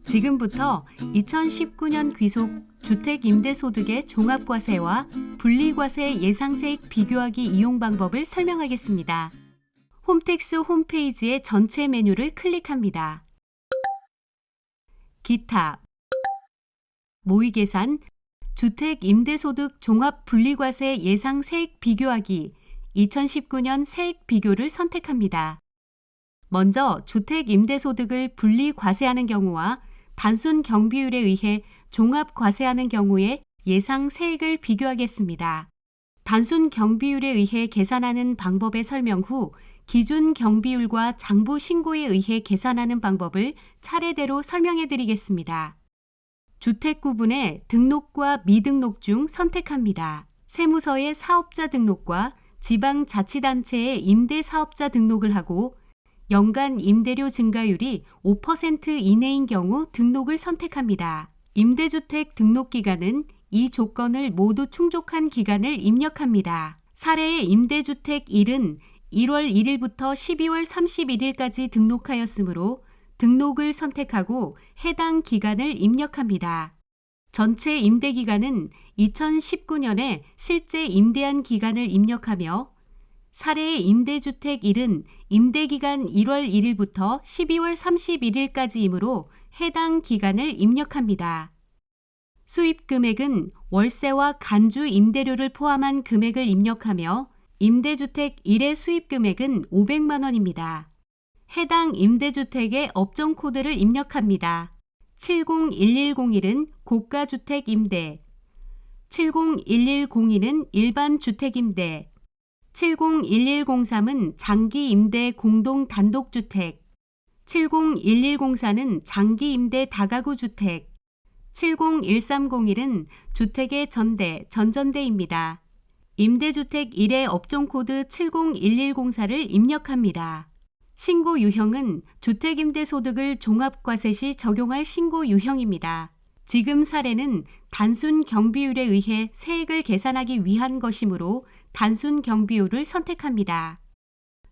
지금부터 2019년 귀속 주택임대소득의 종합과세와 분리과세 예상세액 비교하기 이용 방법을 설명하겠습니다. 홈택스 홈페이지의 전체 메뉴를 클릭합니다. 기타, 모의계산, 주택임대소득 종합분리과세 예상세액 비교하기 2019년 세액 비교를 선택합니다. 먼저 주택임대소득을 분리과세하는 경우와 단순 경비율에 의해 종합과세하는 경우에 예상 세액을 비교하겠습니다. 단순 경비율에 의해 계산하는 방법의 설명 후 기준 경비율과 장부 신고에 의해 계산하는 방법을 차례대로 설명해 드리겠습니다. 주택 구분의 등록과 미등록 중 선택합니다. 세무서의 사업자 등록과 지방자치단체의 임대사업자 등록을 하고 연간 임대료 증가율이 5% 이내인 경우 등록을 선택합니다. 임대주택 등록기간은 이 조건을 모두 충족한 기간을 입력합니다. 사례의 임대주택 1은 1월 1일부터 12월 31일까지 등록하였으므로 등록을 선택하고 해당 기간을 입력합니다. 전체 임대기간은 2019년에 실제 임대한 기간을 입력하며 사례의 임대주택 1은 임대기간 1월 1일부터 12월 31일까지이므로 해당 기간을 입력합니다. 수입금액은 월세와 간주 임대료를 포함한 금액을 입력하며 임대주택 1의 수입금액은 500만 원입니다. 해당 임대주택의 업종코드를 입력합니다. 70101은 고가주택 임대, 70110은 일반 주택임대, 70110-3은 장기임대 공동단독주택, 70110-4는 장기임대 다가구주택, 70130-1은 주택의 전대, 전전대입니다. 임대주택 1의 업종코드 70110-4를 입력합니다. 신고 유형은 주택임대소득을 종합과세 시 적용할 신고 유형입니다. 지금 사례는 단순 경비율에 의해 세액을 계산하기 위한 것이므로 단순 경비율을 선택합니다.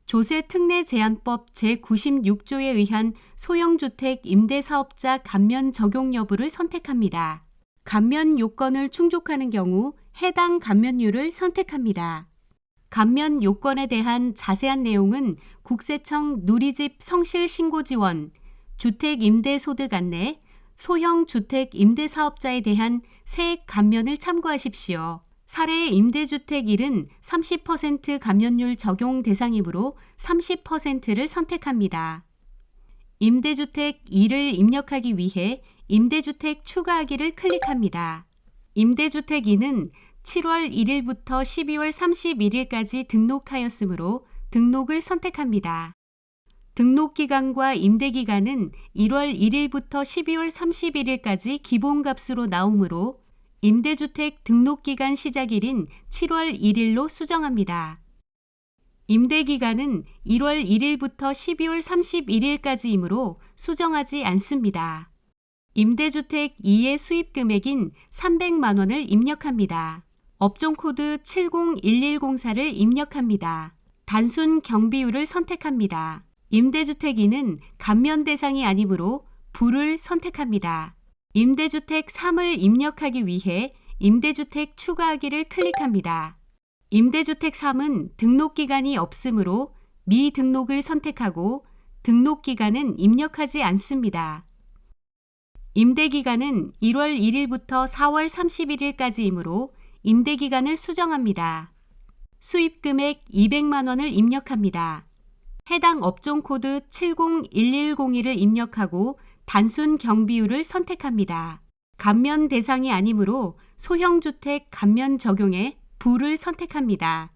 조세특례제한법 제96조에 의한 소형주택 임대사업자 감면 적용 여부를 선택합니다. 감면 요건을 충족하는 경우 해당 감면율을 선택합니다. 감면 요건에 대한 자세한 내용은 국세청 누리집 성실신고지원, 주택임대소득 안내, 소형주택임대사업자에 대한 세액 감면을 참고하십시오. 사례의 임대주택 1은 30% 감면율 적용 대상이므로 30%를 선택합니다. 임대주택 2를 입력하기 위해 임대주택 추가하기를 클릭합니다. 임대주택 2는 7월 1일부터 12월 31일까지 등록하였으므로 등록을 선택합니다. 등록기간과 임대기간은 1월 1일부터 12월 31일까지 기본값으로 나오므로 임대주택 등록기간 시작일인 7월 1일로 수정합니다. 임대기간은 1월 1일부터 12월 31일까지이므로 수정하지 않습니다. 임대주택 2의 수입금액인 300만 원을 입력합니다. 업종코드 70110-4를 입력합니다. 단순 경비율을 선택합니다. 임대주택 2는 감면 대상이 아니므로 불을 선택합니다. 임대주택 3을 입력하기 위해 임대주택 추가하기를 클릭합니다. 임대주택 3은 등록기간이 없으므로 미등록을 선택하고 등록기간은 입력하지 않습니다. 임대기간은 1월 1일부터 4월 31일까지이므로 임대기간을 수정합니다. 수입금액 200만 원을 입력합니다. 해당 업종코드 70110-1을 입력하고 단순 경비율을 선택합니다. 감면 대상이 아니므로 소형주택 감면 적용에 불을 선택합니다.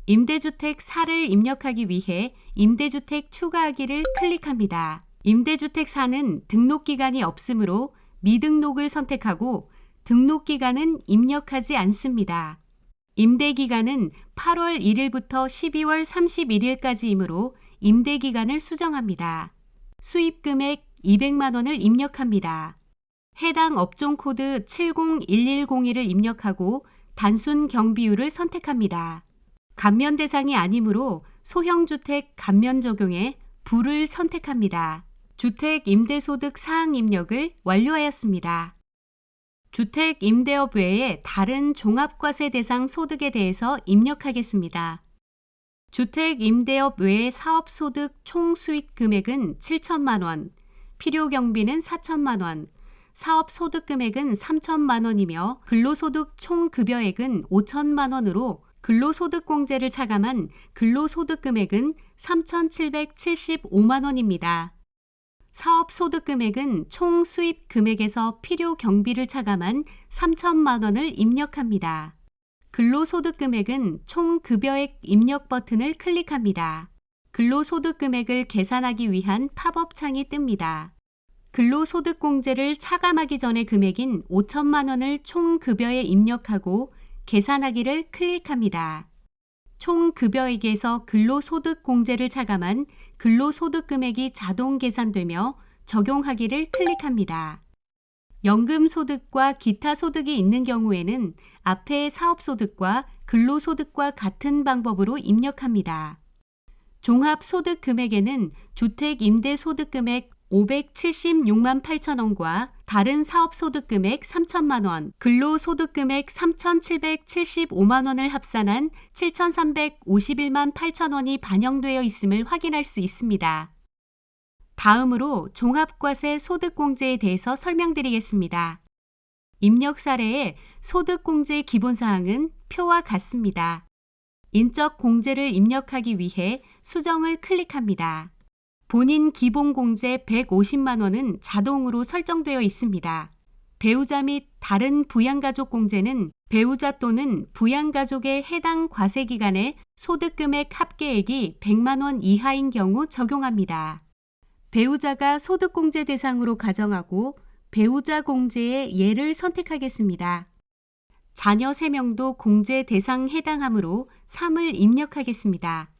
임대주택 4를 입력하기 위해 임대주택 추가하기를 클릭합니다. 임대주택 4는 등록기간이 없으므로 미등록을 선택하고 등록기간은 입력하지 않습니다. 임대기간은 8월 1일부터 12월 31일까지이므로 임대기간을 수정합니다. 수입금액 200만 원을 입력합니다. 해당 업종코드 70110-1을 입력하고 단순 경비율을 선택합니다. 감면 대상이 아니므로 소형주택 감면 적용에 불을 선택합니다. 주택 임대소득 사항 입력을 완료하였습니다. 주택 임대업 외에 다른 종합과세 대상 소득에 대해서 입력하겠습니다. 주택 임대업 외의 사업소득 총 수익 금액은 7천만 원, 필요 경비는 4천만 원, 사업 소득 금액은 3천만 원이며 근로소득 총 급여액은 5천만 원으로 근로소득공제를 차감한 근로소득 금액은 3,775만 원입니다. 사업 소득 금액은 총 수입 금액에서 필요 경비를 차감한 3천만 원을 입력합니다. 근로소득 금액은 총 급여액 입력 버튼을 클릭합니다. 근로소득 금액을 계산하기 위한 팝업 창이 뜹니다. 근로소득공제를 차감하기 전의 금액인 5천만 원을 총 급여에 입력하고 계산하기를 클릭합니다. 총 급여액에서 근로소득공제를 차감한 근로소득 금액이 자동 계산되며 적용하기를 클릭합니다. 연금소득과 기타 소득이 있는 경우에는 앞의 사업소득과 근로소득과 같은 방법으로 입력합니다. 종합소득 금액에는 주택 임대소득 금액 576만 8천 원과 다른 사업소득 금액 3천만 원, 근로소득 금액 3,775만 원을 합산한 7,351만 8천 원이 반영되어 있음을 확인할 수 있습니다. 다음으로 종합과세 소득공제에 대해서 설명드리겠습니다. 입력 사례의 소득공제 기본사항은 표와 같습니다. 인적 공제를 입력하기 위해 수정을 클릭합니다. 본인 기본공제 150만 원은 자동으로 설정되어 있습니다. 배우자 및 다른 부양가족 공제는 배우자 또는 부양가족의 해당 과세기간의 소득금액 합계액이 100만 원 이하인 경우 적용합니다. 배우자가 소득공제 대상으로 가정하고 배우자 공제의 예를 선택하겠습니다. 자녀 3명도 공제 대상 해당하므로 3을 입력하겠습니다.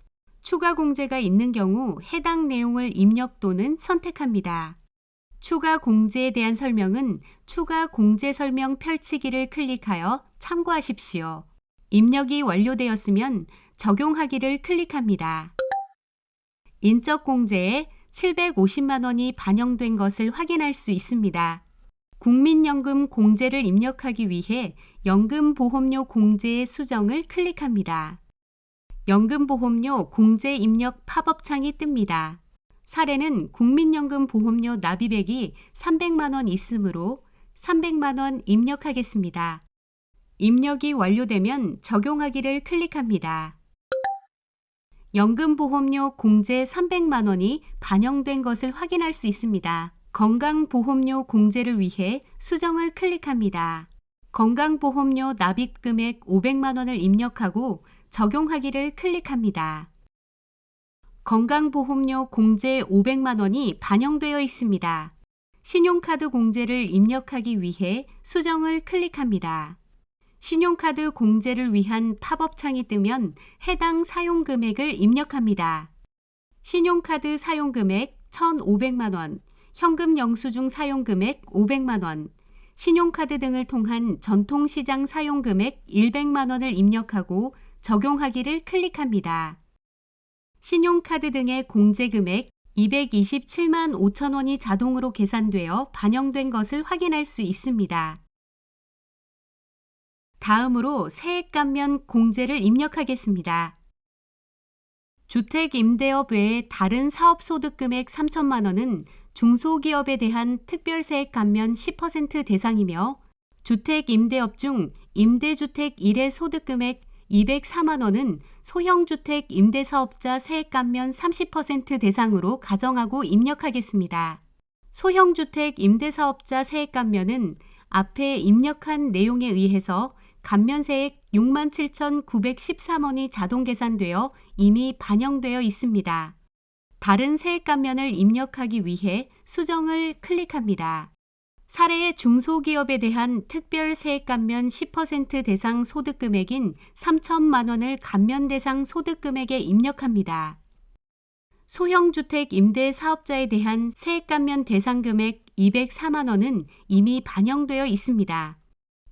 추가 공제가 있는 경우 해당 내용을 입력 또는 선택합니다. 추가 공제에 대한 설명은 추가 공제 설명 펼치기를 클릭하여 참고하십시오. 입력이 완료되었으면 적용하기를 클릭합니다. 인적 공제에 750만 원이 반영된 것을 확인할 수 있습니다. 국민연금 공제를 입력하기 위해 연금보험료 공제의 수정을 클릭합니다. 연금보험료 공제 입력 팝업 창이 뜹니다. 사례는 국민연금 보험료 납입액이 300만 원 있으므로 300만 원 입력하겠습니다. 입력이 완료되면 적용하기를 클릭합니다. 연금보험료 공제 300만 원이 반영된 것을 확인할 수 있습니다. 건강보험료 공제를 위해 수정을 클릭합니다. 건강보험료 납입금액 500만 원을 입력하고 적용하기를 클릭합니다. 건강보험료 공제 500만 원이 반영되어 있습니다. 신용카드 공제를 입력하기 위해 수정을 클릭합니다. 신용카드 공제를 위한 팝업 창이 뜨면 해당 사용금액을 입력합니다. 신용카드 사용금액 1,500만 원, 현금 영수증 사용금액 500만 원, 신용카드 등을 통한 전통시장 사용금액 100만 원을 입력하고 적용하기를 클릭합니다. 신용카드 등의 공제금액 227만 5천 원이 자동으로 계산되어 반영된 것을 확인할 수 있습니다. 다음으로 세액감면 공제를 입력하겠습니다. 주택 임대업 외에 다른 사업소득 금액 3천만 원은 중소기업에 대한 특별세액 감면 10% 대상이며 주택 임대업 중 임대주택 1회 소득 금액 204만 원은 소형주택 임대사업자 세액 감면 30% 대상으로 가정하고 입력하겠습니다. 소형주택 임대사업자 세액 감면은 앞에 입력한 내용에 의해서 감면세액 67,913원이 자동 계산되어 이미 반영되어 있습니다. 다른 세액 감면을 입력하기 위해 수정을 클릭합니다. 사례의 중소기업에 대한 특별 세액 감면 10% 대상 소득 금액인 3천만 원을 감면 대상 소득 금액에 입력합니다. 소형주택 임대 사업자에 대한 세액 감면 대상 금액 204만 원은 이미 반영되어 있습니다.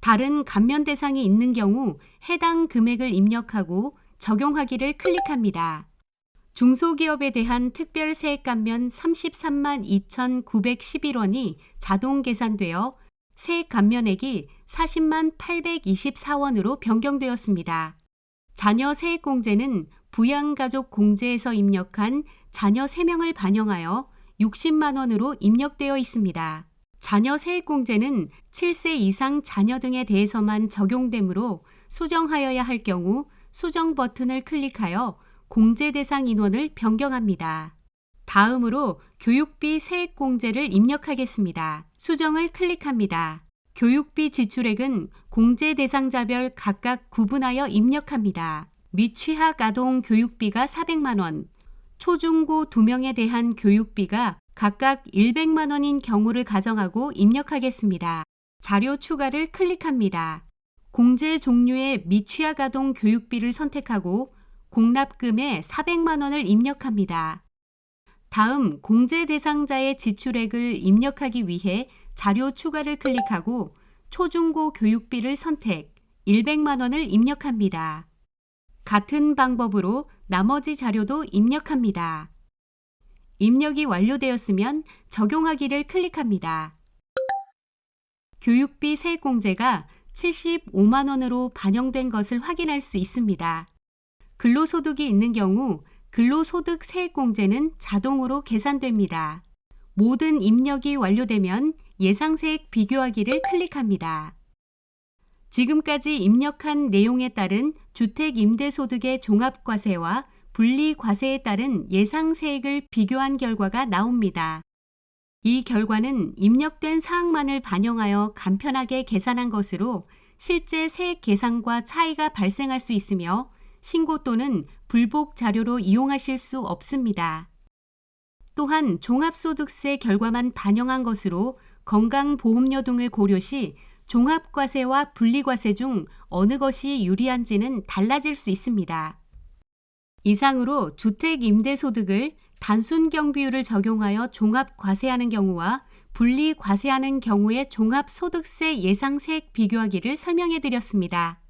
다른 감면 대상이 있는 경우 해당 금액을 입력하고 적용하기를 클릭합니다. 중소기업에 대한 특별세액 감면 33만 2,911원이 자동 계산되어 세액 감면액이 40만 824원으로 변경되었습니다. 자녀 세액공제는 부양가족 공제에서 입력한 자녀 3명을 반영하여 60만 원으로 입력되어 있습니다. 자녀 세액공제는 7세 이상 자녀 등에 대해서만 적용되므로 수정하여야 할 경우 수정 버튼을 클릭하여 공제 대상 인원을 변경합니다. 다음으로 교육비 세액공제를 입력하겠습니다. 수정을 클릭합니다. 교육비 지출액은 공제 대상자별 각각 구분하여 입력합니다. 미취학 아동 교육비가 400만 원, 초중고 2명에 대한 교육비가 각각 100만 원인 경우를 가정하고 입력하겠습니다. 자료 추가를 클릭합니다. 공제 종류의 미취학 아동 교육비를 선택하고 공납금에 400만 원을 입력합니다. 다음 공제 대상자의 지출액을 입력하기 위해 자료 추가를 클릭하고 초중고 교육비를 선택, 100만 원을 입력합니다. 같은 방법으로 나머지 자료도 입력합니다. 입력이 완료되었으면 적용하기를 클릭합니다. 교육비 세액공제가 75만 원으로 반영된 것을 확인할 수 있습니다. 근로소득이 있는 경우 근로소득 세액공제는 자동으로 계산됩니다. 모든 입력이 완료되면 예상세액 비교하기를 클릭합니다. 지금까지 입력한 내용에 따른 주택임대소득의 종합과세와 분리과세에 따른 예상세액을 비교한 결과가 나옵니다. 이 결과는 입력된 사항만을 반영하여 간편하게 계산한 것으로 실제 세액 계산과 차이가 발생할 수 있으며 신고 또는 불복 자료로 이용하실 수 없습니다. 또한 종합소득세 결과만 반영한 것으로 건강보험료 등을 고려시 종합과세와 분리과세 중 어느 것이 유리한지는 달라질 수 있습니다. 이상으로 주택임대소득을 단순경비율을 적용하여 종합과세하는 경우와 분리과세하는 경우의 종합소득세 예상세액 비교하기를 설명해 드렸습니다.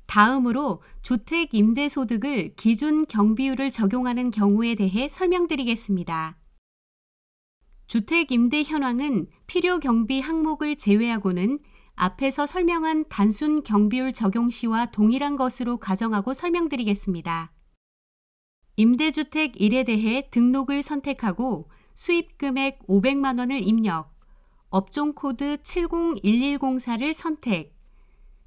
다음으로 주택임대소득을 기준경비율을 적용하는 경우에 대해 설명드리겠습니다. 주택임대 현황은 필요경비 항목을 제외하고는 앞에서 설명한 단순 경비율 적용 시와 동일한 것으로 가정하고 설명드리겠습니다. 임대주택 1에 대해 등록을 선택하고 수입금액 500만 원을 입력, 업종코드 701104를 선택,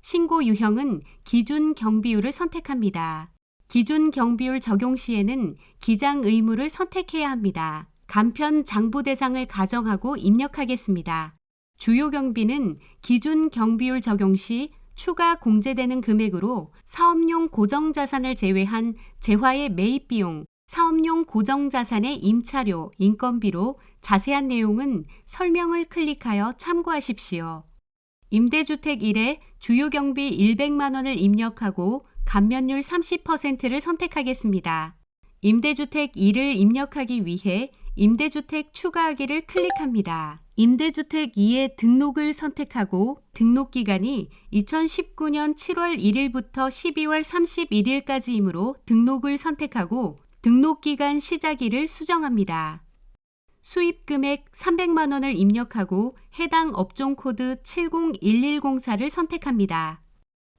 신고 유형은 기준 경비율을 선택합니다. 기준 경비율 적용 시에는 기장 의무를 선택해야 합니다. 간편 장부 대상을 가정하고 입력하겠습니다. 주요 경비는 기준 경비율 적용 시 추가 공제되는 금액으로 사업용 고정자산을 제외한 재화의 매입 비용, 사업용 고정자산의 임차료, 인건비로 자세한 내용은 설명을 클릭하여 참고하십시오. 임대주택 1에 주요 경비 100만 원을 입력하고 감면율 30%를 선택하겠습니다. 임대주택 2를 입력하기 위해 임대주택 추가하기를 클릭합니다. 임대주택 2의 등록을 선택하고 등록기간이 2019년 7월 1일부터 12월 31일까지이므로 등록을 선택하고 등록기간 시작일을 수정합니다. 수입금액 300만 원을 입력하고 해당 업종코드 701104를 선택합니다.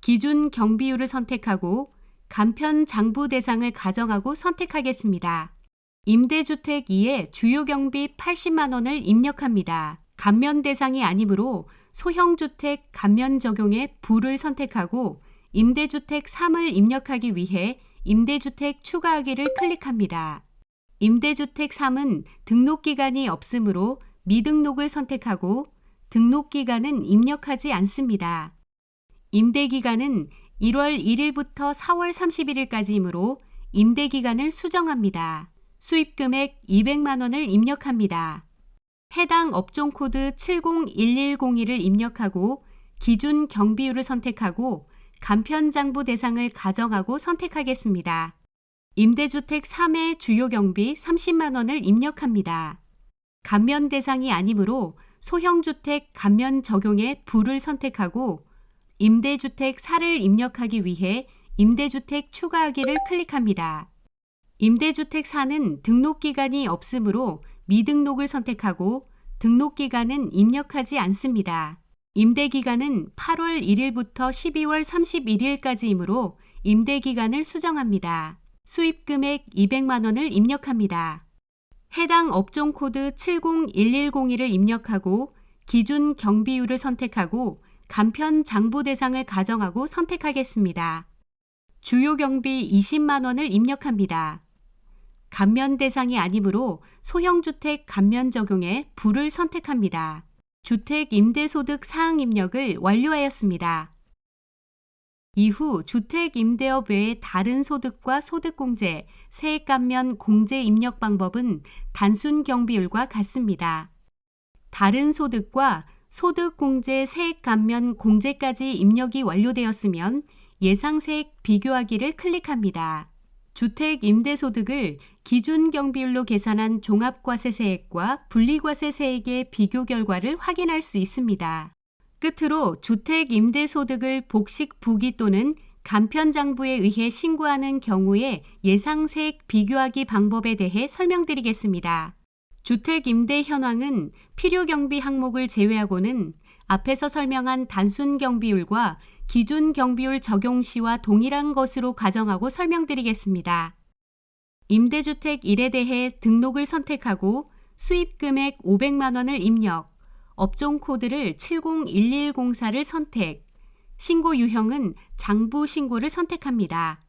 기준 경비율을 선택하고 간편 장부 대상을 가정하고 선택하겠습니다. 임대주택 2에 주요 경비 80만 원을 입력합니다. 감면 대상이 아니므로 소형주택 감면 적용에 불을 선택하고 임대주택 3을 입력하기 위해 임대주택 추가하기를 클릭합니다. 임대주택 3은 등록기간이 없으므로 미등록을 선택하고 등록기간은 입력하지 않습니다. 임대기간은 1월 1일부터 4월 31일까지이므로 임대기간을 수정합니다. 수입금액 200만 원을 입력합니다. 해당 업종코드 701102를 입력하고 기준 경비율을 선택하고 간편장부 대상을 가정하고 선택하겠습니다. 임대주택 3의 주요 경비 30만 원을 입력합니다. 감면 대상이 아니므로 소형주택 감면 적용에 불을 선택하고 임대주택 4를 입력하기 위해 임대주택 추가하기를 클릭합니다. 임대주택 4는 등록기간이 없으므로 미등록을 선택하고 등록기간은 입력하지 않습니다. 임대기간은 8월 1일부터 12월 31일까지이므로 임대기간을 수정합니다. 수입금액 200만 원을 입력합니다. 해당 업종 코드 70110을 입력하고 기준 경비율을 선택하고 간편 장부 대상을 가정하고 선택하겠습니다. 주요 경비 20만 원을 입력합니다. 감면 대상이 아니므로 소형주택 감면 적용에 불을 선택합니다. 주택 임대소득 사항 입력을 완료하였습니다. 이후 주택 임대업 외의 다른 소득과 소득공제, 세액 감면 공제 입력 방법은 단순 경비율과 같습니다. 다른 소득과 소득공제, 세액 감면 공제까지 입력이 완료되었으면 예상세액 비교하기를 클릭합니다. 주택 임대소득을 기준 경비율로 계산한 종합과세세액과 분리과세세액의 비교 결과를 확인할 수 있습니다. 끝으로 주택 임대소득을 복식 부기 또는 간편장부에 의해 신고하는 경우의 예상세액 비교하기 방법에 대해 설명드리겠습니다. 주택 임대 현황은 필요경비 항목을 제외하고는 앞에서 설명한 단순 경비율과 기준 경비율 적용 시와 동일한 것으로 가정하고 설명드리겠습니다. 임대주택 1에 대해 등록을 선택하고 수입금액 500만 원을 입력, 업종 코드를 701104를 선택, 신고 유형은 장부 신고를 선택합니다.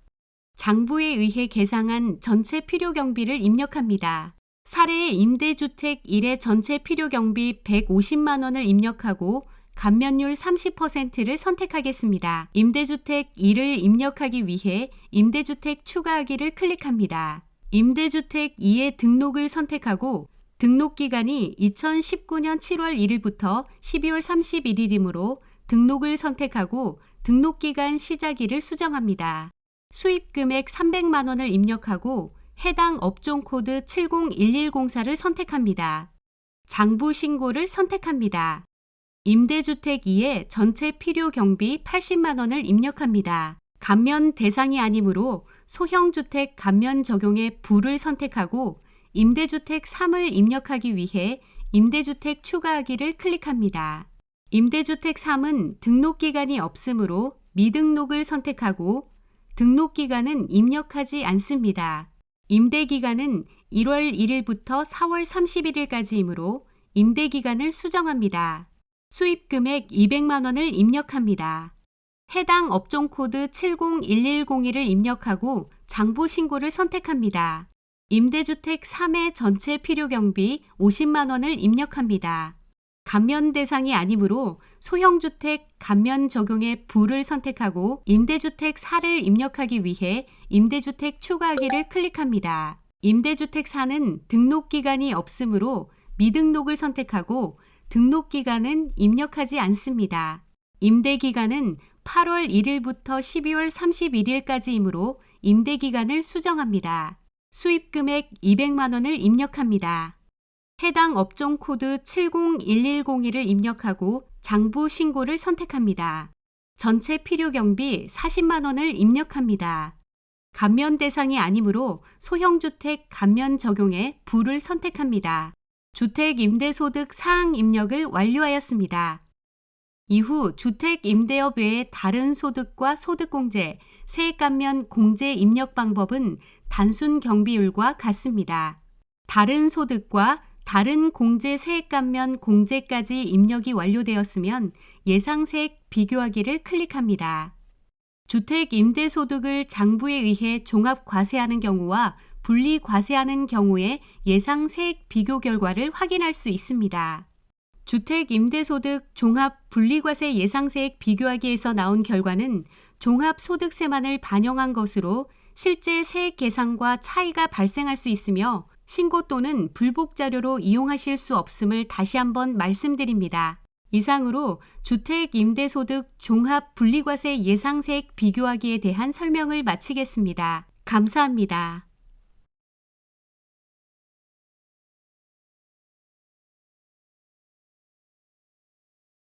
장부에 의해 계상한 전체 필요경비를 입력합니다. 사례의 임대주택 1의 전체 필요경비 150만 원을 입력하고 감면율 30%를 선택하겠습니다. 임대주택 1을 입력하기 위해 임대주택 추가하기를 클릭합니다. 임대주택 2의 등록을 선택하고 등록기간이 2019년 7월 1일부터 12월 31일이므로 등록을 선택하고 등록기간 시작일을 수정합니다. 수입금액 300만 원을 입력하고 해당 업종 코드 701104를 선택합니다. 장부 신고를 선택합니다. 임대주택 2의 전체 필요 경비 80만 원을 입력합니다. 감면 대상이 아니므로 소형주택 감면 적용에 불을 선택하고 임대주택 3을 입력하기 위해 임대주택 추가하기를 클릭합니다. 임대주택 3은 등록기간이 없으므로 미등록을 선택하고 등록기간은 입력하지 않습니다. 임대기간은 1월 1일부터 4월 31일까지이므로 임대기간을 수정합니다. 수입금액 200만 원을 입력합니다. 해당 업종 코드 70110을 입력하고 장부 신고를 선택합니다. 임대주택 3의 전체 필요경비 50만 원을 입력합니다. 감면 대상이 아니므로 소형주택 감면 적용에 불을 선택하고 임대주택 4를 입력하기 위해 임대주택 추가하기를 클릭합니다. 임대주택 4는 등록기간이 없으므로 미등록을 선택하고 등록기간은 입력하지 않습니다. 임대기간은 8월 1일부터 12월 31일까지이므로 임대기간을 수정합니다. 수입금액 200만 원을 입력합니다. 해당 업종 코드 70110을 입력하고 장부 신고를 선택합니다. 전체 필요경비 40만 원을 입력합니다. 감면 대상이 아니므로 소형주택 감면 적용에 불을 선택합니다. 주택 임대소득 사항 입력을 완료하였습니다. 이후 주택 임대업 외의 다른 소득과 소득공제, 세액 감면 공제 입력 방법은 단순 경비율과 같습니다. 다른 소득과 다른 공제 세액 감면 공제까지 입력이 완료되었으면 예상세액 비교하기를 클릭합니다. 주택 임대소득을 장부에 의해 종합 과세하는 경우와 분리 과세하는 경우에 예상세액 비교 결과를 확인할 수 있습니다. 주택 임대소득 종합 분리과세 예상세액 비교하기에서 나온 결과는 종합소득세만을 반영한 것으로 실제 세액 계산과 차이가 발생할 수 있으며 신고 또는 불복 자료로 이용하실 수 없음을 다시 한번 말씀드립니다. 이상으로 주택 임대소득 종합 분리과세 예상세액 비교하기에 대한 설명을 마치겠습니다. 감사합니다.